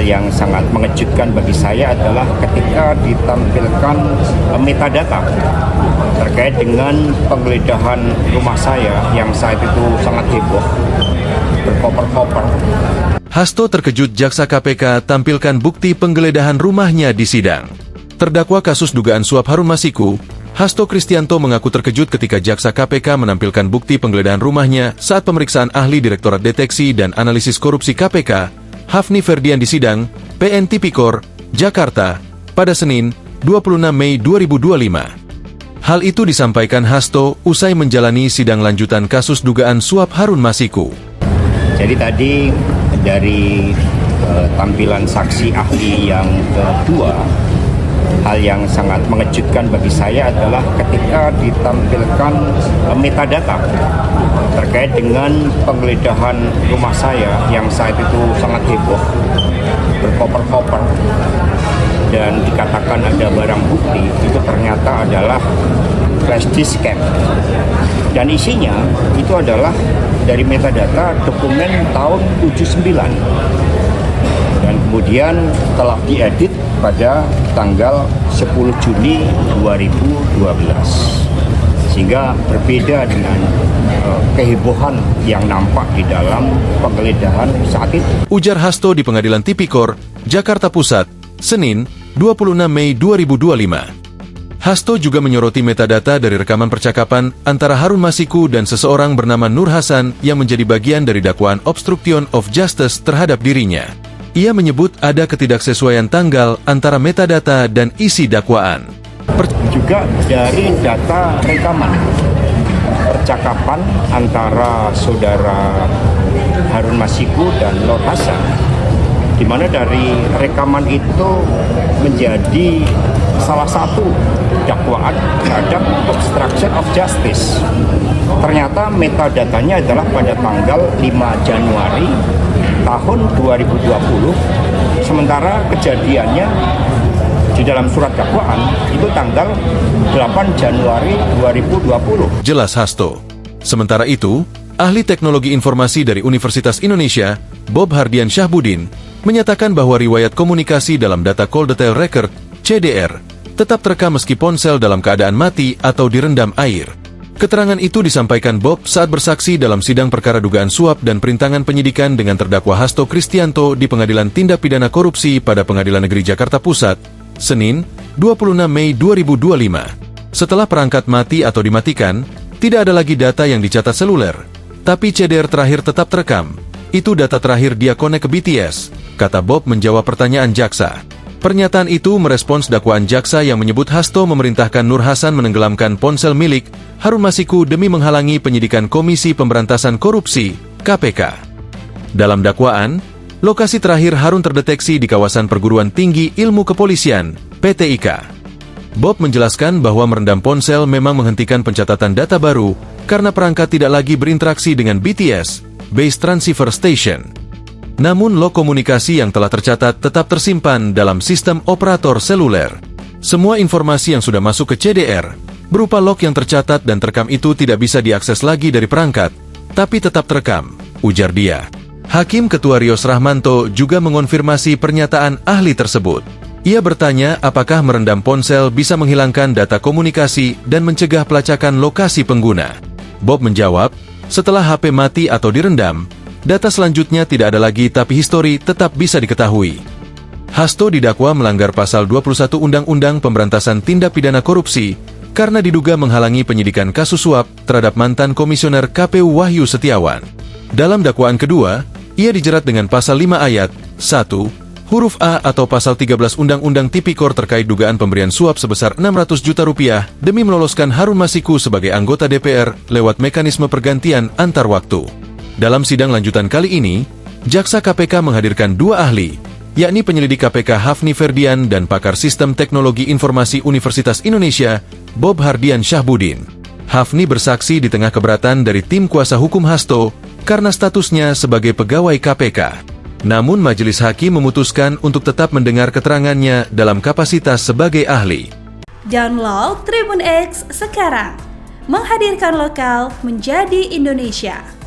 yang sangat mengejutkan bagi saya adalah ketika ditampilkan metadata terkait dengan penggeledahan rumah saya yang saat itu sangat heboh, berkoper-koper. Hasto terkejut jaksa KPK tampilkan bukti penggeledahan rumahnya di sidang. Terdakwa kasus dugaan suap Harun Masiku, Hasto Kristianto mengaku terkejut ketika jaksa KPK menampilkan bukti penggeledahan rumahnya saat pemeriksaan ahli Direktorat Deteksi dan Analisis Korupsi KPK, Hafni Ferdian di sidang, PN Tipikor, Jakarta, pada Senin, 26 Mei 2025. Hal itu disampaikan Hasto usai menjalani sidang lanjutan kasus dugaan suap Harun Masiku. Jadi tadi dari tampilan saksi ahli yang kedua, hal yang sangat mengejutkan bagi saya adalah ketika ditampilkan metadata terkait dengan penggeledahan rumah saya yang saat itu sangat heboh, berkoper-koper, dan dikatakan ada barang bukti, itu ternyata adalah flash disk cam. Dan isinya itu adalah dari metadata dokumen tahun 79. Dan kemudian telah diedit pada tanggal 10 Juni 2012. Sehingga berbeda dengan kehebohan yang nampak di dalam penggeledahan saat itu. Ujar Hasto di Pengadilan Tipikor, Jakarta Pusat, Senin, 26 Mei 2025. Hasto juga menyoroti metadata dari rekaman percakapan antara Harun Masiku dan seseorang bernama Nur Hasan yang menjadi bagian dari dakwaan obstruction of justice terhadap dirinya. Ia menyebut ada ketidaksesuaian tanggal antara metadata dan isi dakwaan. Juga dari data rekaman percakapan antara saudara Harun Masiku dan Nur Hasan, di mana dari rekaman itu menjadi salah satu dakwaan terhadap obstruction of justice. Ternyata metadatanya adalah pada tanggal 5 Januari tahun 2020, sementara kejadiannya di dalam surat dakwaan itu tanggal 8 Januari 2020. Jelas Hasto. Sementara itu, ahli teknologi informasi dari Universitas Indonesia, Bob Hardian Syahbudin, menyatakan bahwa riwayat komunikasi dalam data call detail record, CDR, tetap terekam meski ponsel dalam keadaan mati atau direndam air. Keterangan itu disampaikan Bob saat bersaksi dalam sidang perkara dugaan suap dan perintangan penyidikan dengan terdakwa Hasto Kristianto di Pengadilan Tindak Pidana Korupsi pada Pengadilan Negeri Jakarta Pusat, Senin, 26 Mei 2025. Setelah perangkat mati atau dimatikan, tidak ada lagi data yang dicatat seluler, tapi CDR terakhir tetap terekam. Itu data terakhir dia konek ke BTS, kata Bob menjawab pertanyaan jaksa. Pernyataan itu merespons dakwaan jaksa yang menyebut Hasto memerintahkan Nur Hasan menenggelamkan ponsel milik Harun Masiku demi menghalangi penyidikan Komisi Pemberantasan Korupsi, KPK. Dalam dakwaan, lokasi terakhir Harun terdeteksi di kawasan Perguruan Tinggi Ilmu Kepolisian, PTIK. Bob menjelaskan bahwa merendam ponsel memang menghentikan pencatatan data baru karena perangkat tidak lagi berinteraksi dengan BTS, Base Transceiver Station. Namun log komunikasi yang telah tercatat tetap tersimpan dalam sistem operator seluler. Semua informasi yang sudah masuk ke CDR, berupa log yang tercatat dan terekam itu tidak bisa diakses lagi dari perangkat, tapi tetap terekam, ujar dia. Hakim Ketua Rios Rahmanto juga mengonfirmasi pernyataan ahli tersebut. Ia bertanya apakah merendam ponsel bisa menghilangkan data komunikasi dan mencegah pelacakan lokasi pengguna. Bob menjawab, setelah HP mati atau direndam, data selanjutnya tidak ada lagi tapi histori tetap bisa diketahui. Hasto didakwa melanggar pasal 21 Undang-Undang Pemberantasan Tindak Pidana Korupsi karena diduga menghalangi penyidikan kasus suap terhadap mantan komisioner KPU Wahyu Setiawan. Dalam dakwaan kedua, ia dijerat dengan pasal 5 ayat 1, huruf A atau pasal 13 Undang-Undang Tipikor terkait dugaan pemberian suap sebesar Rp600 juta demi meloloskan Harun Masiku sebagai anggota DPR lewat mekanisme pergantian antar waktu. Dalam sidang lanjutan kali ini, jaksa KPK menghadirkan dua ahli, yakni penyelidik KPK Hafni Ferdian dan pakar Sistem Teknologi Informasi Universitas Indonesia, Bob Hardian Syahbudin. Hafni bersaksi di tengah keberatan dari tim kuasa hukum Hasto karena statusnya sebagai pegawai KPK. Namun majelis hakim memutuskan untuk tetap mendengar keterangannya dalam kapasitas sebagai ahli. Download Tribun X sekarang, menghadirkan lokal menjadi Indonesia.